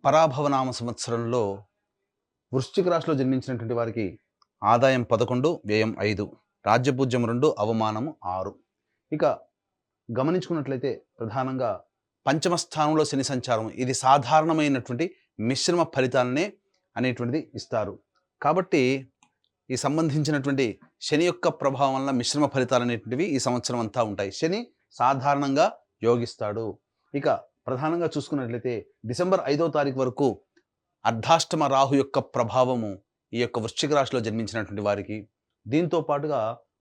పరాభవనామ సంవత్సరంలో వృశ్చిక రాశిలో జన్మించినటువంటి వారికి ఆదాయం 11, వ్యయం 5, రాజ్యపూజ్యం 2, అవమానము 6. ఇక గమనించుకున్నట్లయితే ప్రధానంగా పంచమ స్థానంలో శని సంచారం ఇది సాధారణమైనటువంటి మిశ్రమ ఫలితాలనే అనేటువంటిది ఇస్తారు. కాబట్టి ఈ సంబంధించినటువంటి శని యొక్క ప్రభావం వల్ల మిశ్రమ ఫలితాలు అనేటువంటివి ఈ సంవత్సరం అంతా ఉంటాయి. శని సాధారణంగా యోగిస్తాడు. ఇక ప్రధానంగా చూసుకున్నట్లయితే డిసెంబర్ 5వ తారీఖు వరకు అర్ధాష్టమ రాహు యొక్క ప్రభావము ఈ యొక్క వృశ్చిక రాశిలో జన్మించినటువంటి వారికి, దీంతో పాటుగా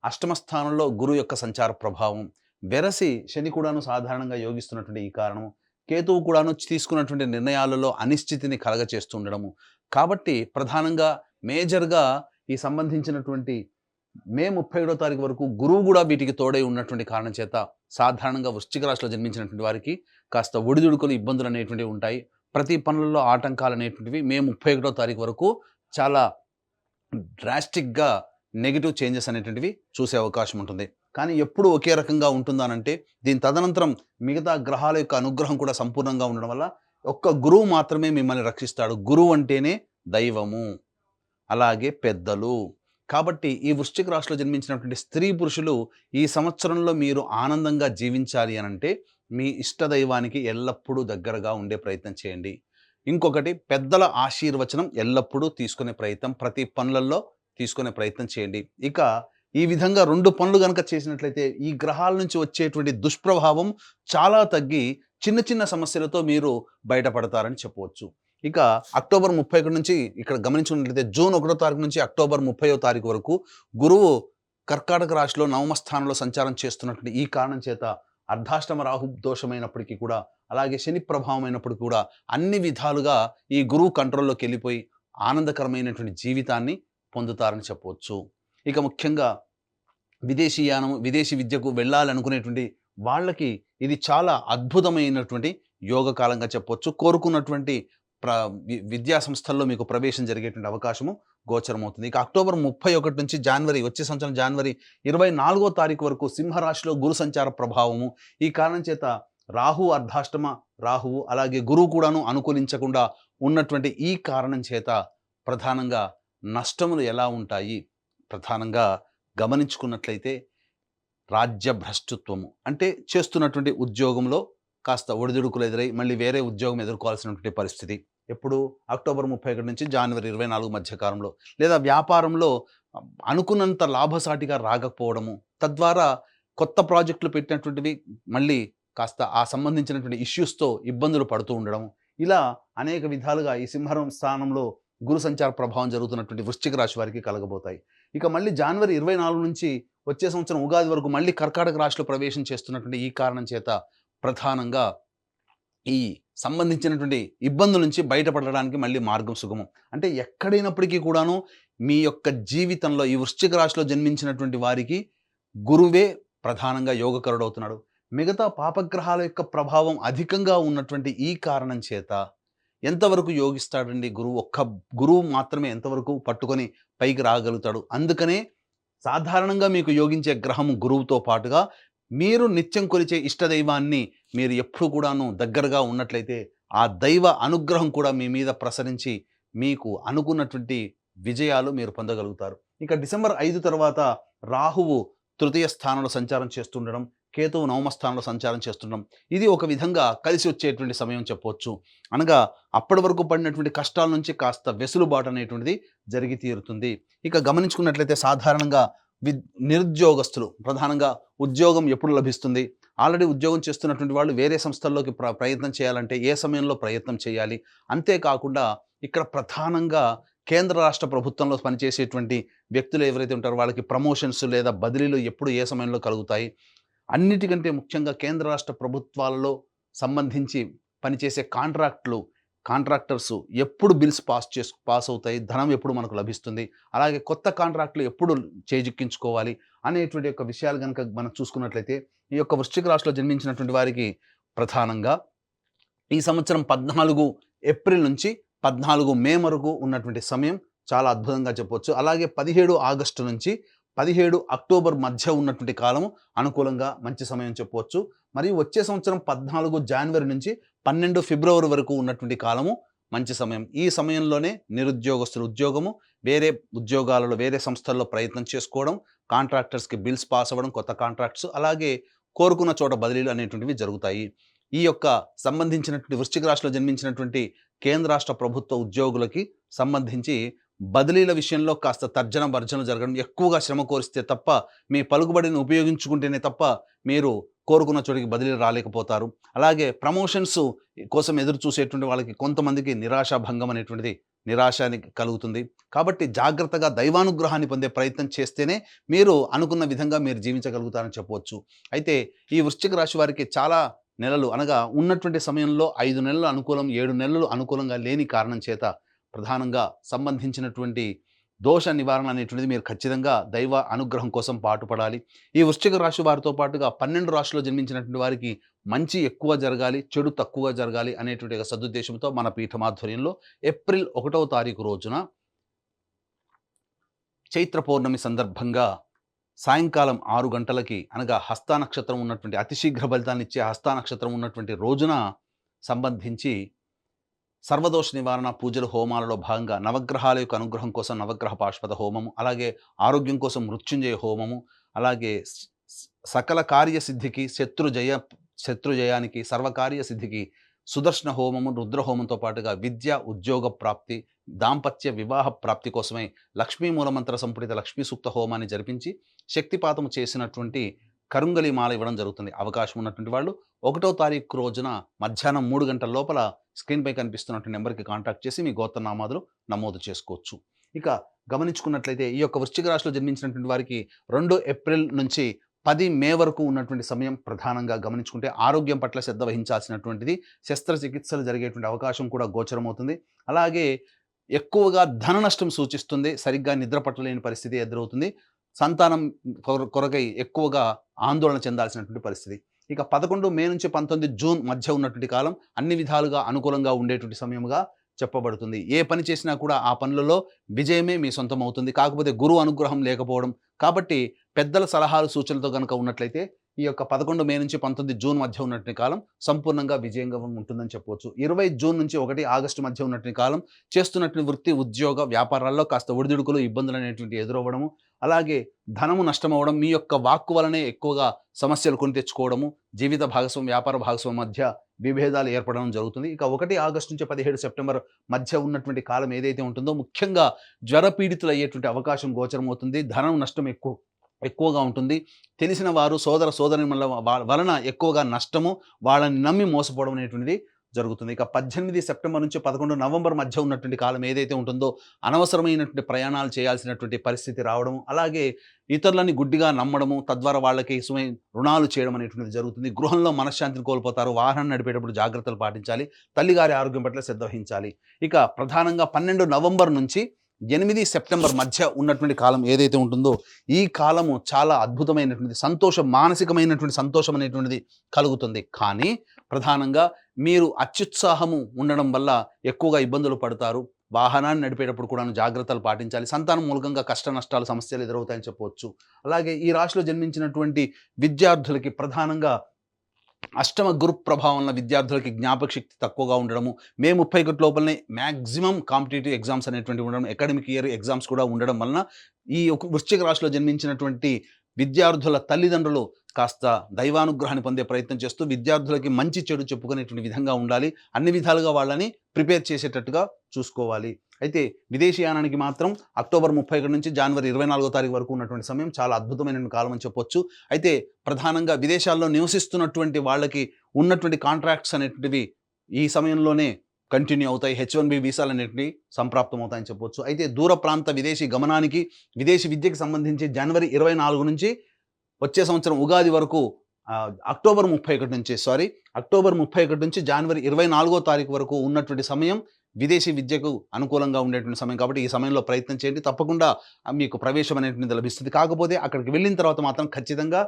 అష్టమ స్థానంలో గురువు యొక్క సంచార ప్రభావం, వెరసి శని కూడాను సాధారణంగా యోగిస్తున్నటువంటి ఈ కారణము, కేతువు కూడాను తీసుకున్నటువంటి నిర్ణయాలలో అనిశ్చితిని కలగచేస్తూ ఉండడము. కాబట్టి ప్రధానంగా మేజర్గా ఈ సంబంధించినటువంటి మే 31వ తారీఖు వరకు గురువు కూడా వీటికి తోడై ఉన్నటువంటి కారణం చేత సాధారణంగా వృశ్చిక రాశిలో జన్మించినటువంటి వారికి కాస్త ఒడిదుడుకులు ఇబ్బందులు అనేటువంటివి ఉంటాయి. ప్రతి పనులలో ఆటంకాలు అనేటువంటివి మే 31వ తారీఖు వరకు చాలా డ్రాస్టిక్గా నెగిటివ్ చేంజెస్ అనేటువంటివి చూసే అవకాశం ఉంటుంది. కానీ ఎప్పుడు ఒకే రకంగా ఉంటుందానంటే దీని తదనంతరం మిగతా గ్రహాల యొక్క అనుగ్రహం కూడా సంపూర్ణంగా ఉండడం వల్ల ఒక్క గురువు మాత్రమే మిమ్మల్ని రక్షిస్తాడు. గురువు అంటేనే దైవము, అలాగే పెద్దలు. కాబట్టి ఈ వృశ్చిక రాశిలో జన్మించినటువంటి స్త్రీ పురుషులు ఈ సంవత్సరంలో మీరు ఆనందంగా జీవించాలి అనంటే మీ ఇష్ట దైవానికి ఎల్లప్పుడూ దగ్గరగా ఉండే ప్రయత్నం చేయండి. ఇంకొకటి, పెద్దల ఆశీర్వచనం ఎల్లప్పుడూ తీసుకునే ప్రయత్నం, ప్రతి పనులలో తీసుకునే ప్రయత్నం చేయండి. ఇక ఈ విధంగా 2 పనులు కనుక చేసినట్లయితే ఈ గ్రహాల నుంచి వచ్చేటువంటి దుష్ప్రభావం చాలా తగ్గి చిన్న చిన్న సమస్యలతో మీరు బయటపడతారని చెప్పవచ్చు. ఇక అక్టోబర్ 31 నుంచి ఇక్కడ గమనించుకున్నట్లయితే జూన్ 1వ తారీఖు నుంచి అక్టోబర్ 30వ తారీఖు వరకు గురువు కర్కాటక రాశిలో నవమ స్థానంలో సంచారం చేస్తున్నటువంటి ఈ కారణం చేత అర్ధాష్టమ రాహు దోషమైనప్పటికీ కూడా, అలాగే శని ప్రభావం అయినప్పటికీ కూడా అన్ని విధాలుగా ఈ గురువు కంట్రోల్లోకి వెళ్ళిపోయి ఆనందకరమైనటువంటి జీవితాన్ని పొందుతారని చెప్పవచ్చు. ఇక ముఖ్యంగా విదేశీయానం, విదేశీ విద్యకు వెళ్ళాలనుకునేటువంటి వాళ్ళకి ఇది చాలా అద్భుతమైనటువంటి యోగకాలంగా చెప్పవచ్చు. కోరుకున్నటువంటి విద్యా సంస్థల్లో మీకు ప్రవేశం జరిగేటువంటి అవకాశము గోచరమవుతుంది. ఇక అక్టోబర్ 31 నుంచి వచ్చే సంవత్సరం జనవరి 24వ తారీఖు వరకు సింహరాశిలో గురు సంచార ప్రభావము, ఈ కారణం చేత రాహు అర్ధాష్టమ రాహువు అలాగే గురువు కూడాను అనుకూలించకుండా ఉన్నటువంటి ఈ కారణం చేత ప్రధానంగా నష్టములు ఎలా ఉంటాయి, ప్రధానంగా గమనించుకున్నట్లయితే రాజ్య భ్రష్టత్వము అంటే చేస్తున్నటువంటి ఉద్యోగంలో కాస్త ఒడిదుడుకులు ఎదురై మళ్ళీ వేరే ఉద్యోగం ఎదుర్కోవాల్సినటువంటి పరిస్థితి ఎప్పుడు అక్టోబర్ 31 నుంచి జనవరి 24 మధ్య కాలంలో, లేదా వ్యాపారంలో అనుకున్నంత లాభసాటిగా రాకపోవడము, తద్వారా కొత్త ప్రాజెక్టులు పెట్టినటువంటివి మళ్ళీ కాస్త ఆ సంబంధించినటువంటి ఇష్యూస్తో ఇబ్బందులు పడుతూ ఉండడం, ఇలా అనేక విధాలుగా ఈ సింహం స్థానంలో గురు సంచార ప్రభావం జరుగుతున్నటువంటి వృశ్చిక రాశి వారికి కలగబోతాయి. ఇక మళ్ళీ జనవరి 24 నుంచి వచ్చే సంవత్సరం ఉగాది వరకు మళ్ళీ కర్కాటక రాశిలో ప్రవేశం చేస్తున్నటువంటి ఈ కారణం చేత ప్రధానంగా ఈ సంబంధించినటువంటి ఇబ్బందుల నుంచి బయటపడడానికి మళ్ళీ మార్గం సుగమం. అంటే ఎక్కడైనప్పటికీ కూడాను మీ యొక్క జీవితంలో ఈ వృశ్చిక రాశిలో జన్మించినటువంటి వారికి గురువే ప్రధానంగా యోగకరుడవుతున్నాడు. మిగతా పాపగ్రహాల యొక్క ప్రభావం అధికంగా ఉన్నటువంటి ఈ కారణం చేత ఎంతవరకు యోగిస్తాడండి గురువు? ఒక్క గురువు మాత్రమే ఎంతవరకు పట్టుకొని పైకి రాగలుగుతాడు. అందుకనే సాధారణంగా మీకు యోగించే గ్రహము గురువుతో పాటుగా మీరు నిత్యం కొలిచే ఇష్టదైవాన్ని మీరు ఎప్పుడు కూడాను దగ్గరగా ఉన్నట్లయితే ఆ దైవ అనుగ్రహం కూడా మీ మీద ప్రసరించి మీకు అనుకున్నటువంటి విజయాలు మీరు పొందగలుగుతారు. ఇక డిసెంబర్ 5 తర్వాత రాహువు తృతీయ స్థానంలో సంచారం చేస్తుండడం, కేతువు నవమ స్థానంలో సంచారం చేస్తుండడం, ఇది ఒక విధంగా కలిసి వచ్చేటువంటి సమయం చెప్పవచ్చు. అనగా అప్పటి వరకు పడినటువంటి కష్టాల నుంచి కాస్త వెసులుబాటు అనేటువంటిది జరిగి తీరుతుంది. ఇక గమనించుకున్నట్లయితే సాధారణంగా నిరుద్యోగస్తులు ప్రధానంగా ఉద్యోగం ఎప్పుడు లభిస్తుంది, ఆల్రెడీ ఉద్యోగం చేస్తున్నటువంటి వాళ్ళు వేరే సంస్థల్లోకి ప్రయత్నం చేయాలంటే ఏ సమయంలో ప్రయత్నం చేయాలి, అంతేకాకుండా ఇక్కడ ప్రధానంగా కేంద్ర రాష్ట్ర ప్రభుత్వంలో పనిచేసేటువంటి వ్యక్తులు ఎవరైతే ఉంటారో వాళ్ళకి ప్రమోషన్స్ లేదా బదిలీలు ఎప్పుడు ఏ సమయంలో కలుగుతాయి, అన్నిటికంటే ముఖ్యంగా కేంద్ర రాష్ట్ర ప్రభుత్వాలలో సంబంధించి పనిచేసే కాంట్రాక్టర్స్ ఎప్పుడు బిల్స్ పాస్ అవుతాయి, ధనం ఎప్పుడు మనకు లభిస్తుంది, అలాగే కొత్త కాంట్రాక్టులు ఎప్పుడు చేజిక్కించుకోవాలి అనేటువంటి యొక్క విషయాలు కనుక మనం చూసుకున్నట్లయితే ఈ యొక్క వృశ్చిక రాశిలో జన్మించినటువంటి వారికి ప్రధానంగా ఈ సంవత్సరం 14 ఏప్రిల్ నుంచి 14 మే వరకు ఉన్నటువంటి సమయం చాలా అద్భుతంగా చెప్పవచ్చు. అలాగే 17 ఆగస్టు నుంచి 17 అక్టోబర్ మధ్య ఉన్నటువంటి కాలము అనుకూలంగా మంచి సమయం చెప్పవచ్చు. మరియు వచ్చే సంవత్సరం 14 జనవరి నుంచి 12 ఫిబ్రవరి వరకు ఉన్నటువంటి కాలము మంచి సమయం. ఈ సమయంలోనే నిరుద్యోగస్తులు ఉద్యోగము, వేరే ఉద్యోగాలలో వేరే సంస్థల్లో ప్రయత్నం చేసుకోవడం, కాంట్రాక్టర్స్‌కి బిల్స్ పాస్ అవ్వడం, కొత్త కాంట్రాక్ట్స్, అలాగే కోరుకున్న చోట బదిలీలు అనేటువంటివి జరుగుతాయి. ఈ యొక్క సంబంధించినటువంటి వృశ్చిక రాశిలో జన్మించినటువంటి కేంద్ర రాష్ట్ర ప్రభుత్వ ఉద్యోగులకి సంబంధించి బదిలీల విషయంలో కాస్త తర్జన భర్జన జరగడం, ఎక్కువగా శ్రమ కోరిస్తే తప్ప, మీ పలుకుబడిని ఉపయోగించుకుంటేనే తప్ప మీరు కోరుకున్న చోటికి బదిలీలు రాలేకపోతారు. అలాగే ప్రమోషన్స్ కోసం ఎదురు చూసేటువంటి వాళ్ళకి కొంతమందికి నిరాశాభంగం అనేటువంటిది నిరాశని కలుగుతుంది. కాబట్టి జాగ్రత్తగా దైవానుగ్రహాన్ని పొందే ప్రయత్నం చేస్తేనే మీరు అనుకున్న విధంగా మీరు జీవించగలుగుతారని చెప్పవచ్చు. అయితే ఈ వృశ్చిక రాశి వారికి చాలా నెలలు అనగా ఉన్నటువంటి సమయంలో 5 నెలలు అనుకూలం, 7 నెలలు అనుకూలంగా లేని కారణం చేత ప్రధానంగా సంబంధించినటువంటి దోష నివారణ అనేటువంటిది మీరు ఖచ్చితంగా దైవ అనుగ్రహం కోసం పాటుపడాలి. ఈ వృశ్చిక రాశి వారితో పాటుగా 12 రాశిలో జన్మించినటువంటి వారికి మంచి ఎక్కువ జరగాలి, చెడు తక్కువ జరగాలి అనేటువంటి ఒక సదుద్దేశంతో మన పీఠమాధ్వర్యంలో ఏప్రిల్ 1వ తారీఖు రోజున చైత్ర పౌర్ణమి సందర్భంగా సాయంకాలం 6 గంటలకి అనగా హస్తా నక్షత్రం ఉన్నటువంటి అతి శీఘ్ర ఫలితాన్ని ఇచ్చే హస్తా నక్షత్రం ఉన్నటువంటి రోజున సంబంధించి సర్వదోష నివారణ పూజలు హోమాలలో భాగంగా నవగ్రహాల యొక్క అనుగ్రహం కోసం నవగ్రహ పాశుపత హోమము, అలాగే ఆరోగ్యం కోసం మృత్యుంజయ హోమము, అలాగే సకల కార్యసిద్ధికి శత్రుజయానికి సర్వకార్య సిద్ధికి సుదర్శన హోమము, రుద్రహోమంతో పాటుగా విద్య ఉద్యోగ ప్రాప్తి, దాంపత్య వివాహ ప్రాప్తి కోసమై లక్ష్మీ మూలమంత్ర సంపుటిత లక్ష్మీ సూక్త హోమాన్ని జరిపించి శక్తిపాతము చేసినటువంటి కరుంగలి మాల ఇవ్వడం జరుగుతుంది. అవకాశం ఉన్నటువంటి వాళ్ళు 1వ తారీఖు రోజున మధ్యాహ్నం 3 గంటల లోపల స్క్రీన్పై కనిపిస్తున్నటువంటి నెంబర్కి కాంటాక్ట్ చేసి మీ గోత్రనామాదులు నమోదు చేసుకోవచ్చు. ఇక గమనించుకున్నట్లయితే ఈ యొక్క వృశ్చిక రాశిలో జన్మించినటువంటి వారికి 2 ఏప్రిల్ నుంచి 10 మే వరకు ఉన్నటువంటి సమయం ప్రధానంగా గమనించుకుంటే ఆరోగ్యం పట్ల శ్రద్ధ వహించాల్సినటువంటిది, శస్త్రచికిత్సలు జరిగేటువంటి అవకాశం కూడా గోచరమవుతుంది. అలాగే ఎక్కువగా ధన నష్టం సూచిస్తుంది, సరిగ్గా నిద్ర పట్టలేని పరిస్థితి ఎదురవుతుంది, సంతానం కొరకై ఎక్కువగా ఆందోళన చెందాల్సినటువంటి పరిస్థితి. ఇక 11 మే నుంచి 19 జూన్ మధ్య ఉన్నటువంటి కాలం అన్ని విధాలుగా అనుకూలంగా ఉండేటువంటి సమయముగా చెప్పబడుతుంది. ఏ పని చేసినా కూడా ఆ పనులలో విజయమే మీ సొంతం అవుతుంది. కాకపోతే గురువు అనుగ్రహం లేకపోవడం, కాబట్టి పెద్దల సలహాలు సూచనలతో కనుక ఉన్నట్లయితే ఈ యొక్క 11 మే నుంచి 19 జూన్ మధ్య ఉన్నటువంటి కాలం సంపూర్ణంగా విజయంగా ఉంటుందని చెప్పవచ్చు. 20 జూన్ నుంచి 1 ఆగస్టు మధ్య ఉన్నటువంటి కాలం చేస్తున్నటువంటి వృత్తి ఉద్యోగ వ్యాపారాల్లో కాస్త ఒడిదుడుకులు ఇబ్బందులు అనేటువంటి ఎదురవ్వడము, అలాగే ధనము నష్టమవడం, మీ యొక్క వాక్కు వలనే ఎక్కువగా సమస్యలు కొని తెచ్చుకోవడము, జీవిత భాగస్వామి వ్యాపార భాగస్వామి మధ్య విభేదాలు ఏర్పడడం జరుగుతుంది. ఇక 1 ఆగస్టు నుంచి 17 సెప్టెంబర్ మధ్య ఉన్నటువంటి కాలం ఏదైతే ఉంటుందో ముఖ్యంగా జ్వరపీడితులు అయ్యేటువంటి అవకాశం గోచరమవుతుంది. ధనం నష్టం ఎక్కువగా ఉంటుంది. తెలిసిన వారు సోదరుల వలన ఎక్కువగా నష్టము, వాళ్ళని నమ్మి మోసపోవడం అనేటువంటిది జరుగుతుంది. ఇక 18 సెప్టెంబర్ నుంచి 11 నవంబర్ మధ్య ఉన్నటువంటి కాలం ఏదైతే ఉంటుందో అనవసరమైనటువంటి ప్రయాణాలు చేయాల్సినటువంటి పరిస్థితి రావడము, అలాగే ఇతరులని గుడ్డిగా నమ్మడము, తద్వారా వాళ్ళకి రుణాలు చేయడం అనేటువంటిది జరుగుతుంది. గృహంలో మనశ్శాంతిని కోల్పోతారు. వాహనం నడిపేటప్పుడు జాగ్రత్తలు పాటించాలి. తల్లిగారి ఆరోగ్యం పట్ల శ్రద్ధ వహించాలి. ఇక ప్రధానంగా 12 నవంబర్ నుంచి 8 సెప్టెంబర్ మధ్య ఉన్నటువంటి కాలం ఏదైతే ఉంటుందో ఈ కాలము చాలా అద్భుతమైనటువంటి మానసికమైనటువంటి సంతోషం అనేటువంటిది కలుగుతుంది. కానీ ప్రధానంగా మీరు అత్యుత్సాహము ఉండడం వల్ల ఎక్కువగా ఇబ్బందులు పడతారు. వాహనాన్ని నడిపేటప్పుడు కూడా జాగ్రత్తలు పాటించాలి. సంతానం మూలకంగా కష్ట నష్టాలు సమస్యలు ఎదురవుతాయని చెప్పవచ్చు. అలాగే ఈ రాశిలో జన్మించినటువంటి విద్యార్థులకి ప్రధానంగా అష్టమ గురు ప్రభావం వల్ల విద్యార్థులకి జ్ఞాపక శక్తి తక్కువగా ఉండడము, మే 31 లోపలనే మ్యాక్సిమం కాంపిటేటివ్ ఎగ్జామ్స్ అనేటువంటివి ఉండడం, అకాడమిక్ ఇయర్ ఎగ్జామ్స్ కూడా ఉండడం వలన ఈ వృశ్చిక రాశిలో జన్మించినటువంటి విద్యార్థుల తల్లిదండ్రులు కాస్త దైవానుగ్రహాన్ని పొందే ప్రయత్నం చేస్తూ విద్యార్థులకి మంచి చెడు చెప్పుకునేటువంటి విధంగా ఉండాలి. అన్ని విధాలుగా వాళ్ళని ప్రిపేర్ చేసేటట్టుగా చూసుకోవాలి. అయితే విదేశీయానానికి మాత్రం అక్టోబర్ 31 నుంచి జనవరి 24వ తారీఖు వరకు ఉన్నటువంటి సమయం చాలా అద్భుతమైన కాలం అని చెప్పొచ్చు. అయితే ప్రధానంగా విదేశాల్లో నివసిస్తున్నటువంటి వాళ్ళకి ఉన్నటువంటి కాంట్రాక్ట్స్ అనేటివి ఈ సమయంలోనే కంటిన్యూ అవుతాయి. H1B వీసాలు అనేటివి సంప్రాప్తం అవుతాయని చెప్పొచ్చు. అయితే దూర ప్రాంత విదేశీ గమనానికి, విదేశీ విద్యకి సంబంధించి జనవరి 24 నుంచి వచ్చే సంవత్సరం ఉగాది వరకు అక్టోబర్ 31 నుంచి జనవరి 24వ తారీఖు వరకు ఉన్నటువంటి సమయం విదేశీ విద్యకు అనుకూలంగా ఉండేటువంటి సమయం. కాబట్టి ఈ సమయంలో ప్రయత్నం చేయండి. తప్పకుండా మీకు ప్రవేశం అనేటువంటిది లభిస్తుంది. కాకపోతే అక్కడికి వెళ్ళిన తర్వాత మాత్రం ఖచ్చితంగా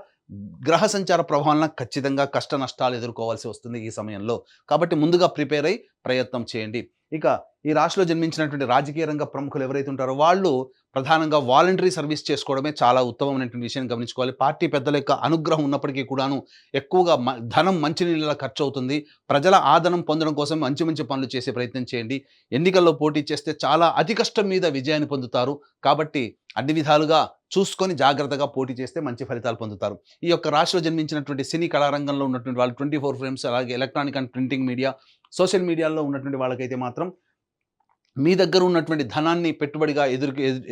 గ్రహ సంచార ప్రభావాలన ఖచ్చితంగా కష్ట నష్టాలు ఎదుర్కోవాల్సి వస్తుంది ఈ సమయంలో. కాబట్టి ముందుగా ప్రిపేర్ అయ్యి ప్రయత్నం చేయండి. ఇక ఈ రాశిలో జన్మించినటువంటి రాజకీయ రంగ ప్రముఖులు ఎవరైతే ఉంటారో వాళ్ళు ప్రధానంగా వాలంటరీ సర్వీస్ చేసుకోవడమే చాలా ఉత్తమమైనటువంటి విషయాన్ని గమనించుకోవాలి. పార్టీ పెద్దల యొక్క అనుగ్రహం ఉన్నప్పటికీ కూడాను ఎక్కువగా ధనం మంచినీళ్ళలా ఖర్చవుతుంది. ప్రజల ఆదరణ పొందడం కోసం మంచి మంచి పనులు చేసే ప్రయత్నం చేయండి. ఎన్నికల్లో పోటీ చేస్తే చాలా అతి కష్టం మీద విజయాన్ని పొందుతారు. కాబట్టి అన్ని విధాలుగా చూసుకొని జాగ్రత్తగా పోటీ చేస్తే మంచి ఫలితాలు పొందుతారు. ఈ యొక్క రాశిలో జన్మించినటువంటి సినీ కళారంగంలో ఉన్నటువంటి వాళ్ళు 24 ఫ్రేమ్స్ అలాగే electronic and printing media, social మీడియాలో ఉన్నటువంటి వాళ్ళకైతే మాత్రం మీ దగ్గర ఉన్నటువంటి ధనాన్ని పెట్టుబడిగా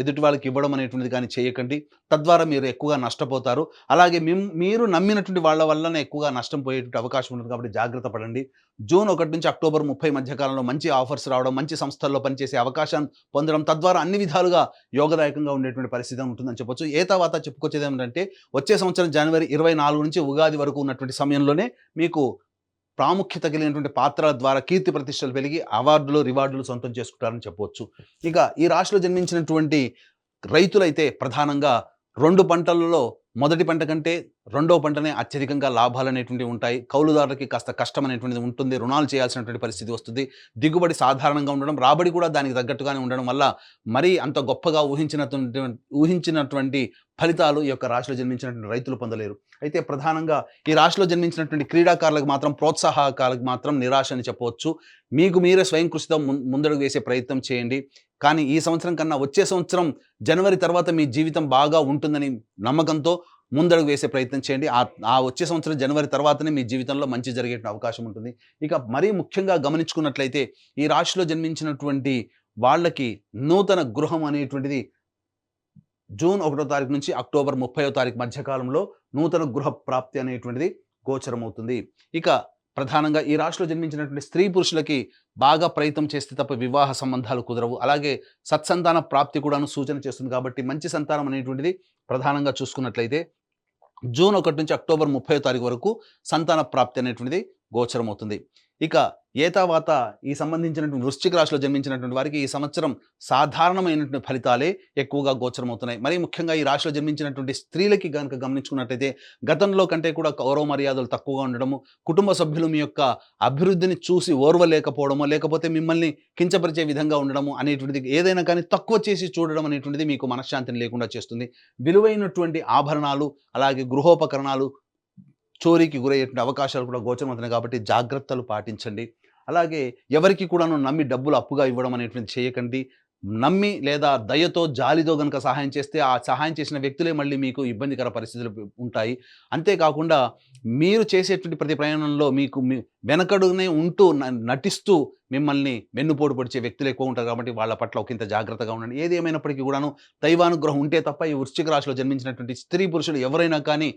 ఎదుటి వాళ్ళకి ఇవ్వడం అనేటువంటిది కానీ చేయకండి. తద్వారా మీరు ఎక్కువగా నష్టపోతారు. అలాగే మీరు నమ్మినటువంటి వాళ్ళ వల్లనే ఎక్కువగా నష్టం పోయేటువంటి అవకాశం ఉంటుంది కాబట్టి జాగ్రత్త పడండి. జూన్ 1 నుంచి అక్టోబర్ 30 మధ్య కాలంలో మంచి ఆఫర్స్ రావడం, మంచి సంస్థల్లో పనిచేసే అవకాశాన్ని పొందడం, తద్వారా అన్ని విధాలుగా యోగదాయకంగా ఉండేటువంటి పరిస్థితి ఉంటుందని చెప్పొచ్చు. తర్వాత చెప్పుకొచ్చేది ఏమిటంటే వచ్చే సంవత్సరం జనవరి 24 నుంచి ఉగాది వరకు ఉన్నటువంటి సమయంలోనే మీకు ప్రాముఖ్యత కలిగినటువంటి పాత్రల ద్వారా కీర్తి ప్రతిష్టలు పెరిగి అవార్డులు, రివార్డులు సొంతం చేసుకుంటారని చెప్పవచ్చు. ఇక ఈ రాశిలో జన్మించినటువంటి రైతులైతే ప్రధానంగా 2 పంటలలో మొదటి పంట కంటే రెండో పంటనే అత్యధికంగా లాభాలనేటువంటివి ఉంటాయి. కౌలుదారులకి కాస్త కష్టం అనేటువంటిది ఉంటుంది. రుణాలు చేయాల్సినటువంటి పరిస్థితి వస్తుంది. దిగుబడి సాధారణంగా ఉండడం, రాబడి కూడా దానికి తగ్గట్టుగానే ఉండడం వల్ల మరీ అంత గొప్పగా ఊహించినటువంటి ఫలితాలు ఈ యొక్క రాశిలో జన్మించినటువంటి రైతులు పొందలేరు. అయితే ప్రధానంగా ఈ రాశిలో జన్మించినటువంటి క్రీడాకారులకు మాత్రం ప్రోత్సాహకాలకు మాత్రం నిరాశ అని చెప్పవచ్చు. మీకు మీరే స్వయం కృషితో ముందడుగు వేసే ప్రయత్నం చేయండి. కానీ ఈ సంవత్సరం కన్నా వచ్చే సంవత్సరం జనవరి తర్వాత మీ జీవితం బాగా ఉంటుందని నమ్మకంతో ముందడుగు వేసే ప్రయత్నం చేయండి. వచ్చే సంవత్సరం జనవరి తర్వాతనే మీ జీవితంలో మంచి జరిగే అవకాశం ఉంటుంది. ఇక మరీ ముఖ్యంగా గమనించుకున్నట్లయితే ఈ రాశిలో జన్మించినటువంటి వాళ్ళకి నూతన గృహం అనేటువంటిది జూన్ 1వ తారీఖు నుంచి అక్టోబర్ 30వ తారీఖు మధ్య కాలంలో నూతన గృహ ప్రాప్తి అనేటువంటిది గోచరమవుతుంది. ఇక ప్రధానంగా ఈ రాశిలో జన్మించినటువంటి స్త్రీ పురుషులకి బాగా ప్రయత్నం చేస్తే తప్ప వివాహ సంబంధాలు కుదరవు. అలాగే సత్సంతాన ప్రాప్తి కూడాను సూచన చేస్తుంది. కాబట్టి మంచి సంతానం అనేటువంటిది ప్రధానంగా చూసుకున్నట్లయితే జూన్ 1 నుంచి అక్టోబర్ 30వ తారీఖు వరకు సంతాన ప్రాప్తి అనేటువంటిది గోచరమవుతుంది. ఇక ఏతావాత ఈ సంబంధించినటువంటి వృశ్చిక రాశిలో జన్మించినటువంటి వారికి ఈ సంవత్సరం సాధారణమైనటువంటి ఫలితాలే ఎక్కువగా గోచరమవుతున్నాయి. మరీ ముఖ్యంగా ఈ రాశిలో జన్మించినటువంటి స్త్రీలకి కనుక గమనించుకున్నట్లయితే గతంలో కంటే కూడా గౌరవ మర్యాదలు తక్కువగా ఉండడము, కుటుంబ సభ్యులు మీ యొక్క అభివృద్ధిని చూసి ఓర్వలేకపోవడమో, లేకపోతే మిమ్మల్ని కించపరిచే విధంగా ఉండడము అనేటువంటిది ఏదైనా కానీ తక్కువ చేసి చూడడం అనేటువంటిది మీకు మనశ్శాంతిని లేకుండా చేస్తుంది. విలువైనటువంటి ఆభరణాలు అలాగే గృహోపకరణాలు చోరీకి గురయ్యేటువంటి అవకాశాలు కూడా గోచరమవుతున్నాయి. కాబట్టి జాగ్రత్తలు పాటించండి. అలాగే ఎవరికి కూడాను నమ్మి డబ్బులు అప్పుగా ఇవ్వడం అనేటువంటిది చేయకండి. నమ్మి లేదా దయతో, జాలితో గనుక సహాయం చేస్తే ఆ సహాయం చేసిన వ్యక్తులే మళ్ళీ మీకు ఇబ్బందికర పరిస్థితులు ఉంటాయి. అంతేకాకుండా మీరు చేసేటువంటి ప్రతి ప్రయాణంలో మీకు వెనకడునే ఉంటూ నటిస్తూ మిమ్మల్ని వెన్నుపోటు పొడిచే వ్యక్తులు ఎక్కువ ఉంటారు. కాబట్టి వాళ్ళ పట్ల ఒకంత జాగ్రత్తగా ఉండండి. ఏది ఏమైనప్పటికీ కూడాను దైవానుగ్రహం ఉంటే తప్ప ఈ వృశ్చిక రాశిలో జన్మించినటువంటి స్త్రీ పురుషులు ఎవరైనా కానీ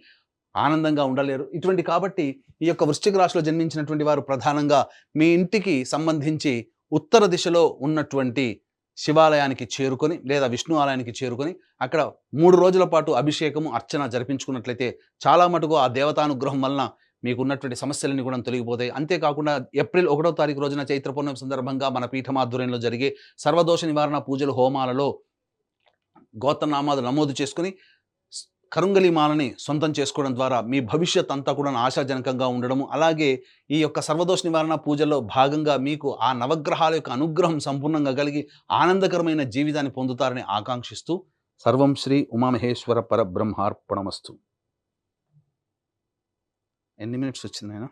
ఆనందంగా ఉండలేరు. కాబట్టి ఈ యొక్క వృశ్చిక రాశిలో జన్మించినటువంటి వారు ప్రధానంగా మీ ఇంటికి సంబంధించి ఉత్తర దిశలో ఉన్నటువంటి శివాలయానికి చేరుకొని లేదా విష్ణు ఆలయానికి చేరుకొని అక్కడ 3 రోజుల పాటు అభిషేకము, అర్చన జరిపించుకున్నట్లయితే చాలా మటుకు ఆ దేవతానుగ్రహం వలన మీకున్నటువంటి సమస్యలన్నీ కూడా తొలగిపోతాయి. అంతేకాకుండా ఏప్రిల్ 1వ తారీఖు రోజున చైత్ర పౌర్ణమి సందర్భంగా మన పీఠమాధ్వర్యంలో జరిగే సర్వదోష నివారణ పూజలు, హోమాలలో గోత్రనామాలు నమోదు చేసుకుని కరుంగలి మాలని సొంతం చేసుకోవడం ద్వారా మీ భవిష్యత్ అంతా కూడా ఆశాజనకంగా ఉండడము, అలాగే ఈ యొక్క సర్వదోష నివారణ పూజల్లో భాగంగా మీకు ఆ నవగ్రహాల యొక్క అనుగ్రహం సంపూర్ణంగా కలిగి ఆనందకరమైన జీవితాన్ని పొందుతారని ఆకాంక్షిస్తూ సర్వం శ్రీ ఉమామహేశ్వర పరబ్రహ్మార్పణమస్తు. ఎన్ని మినిట్స్ వచ్చింది ఆయన?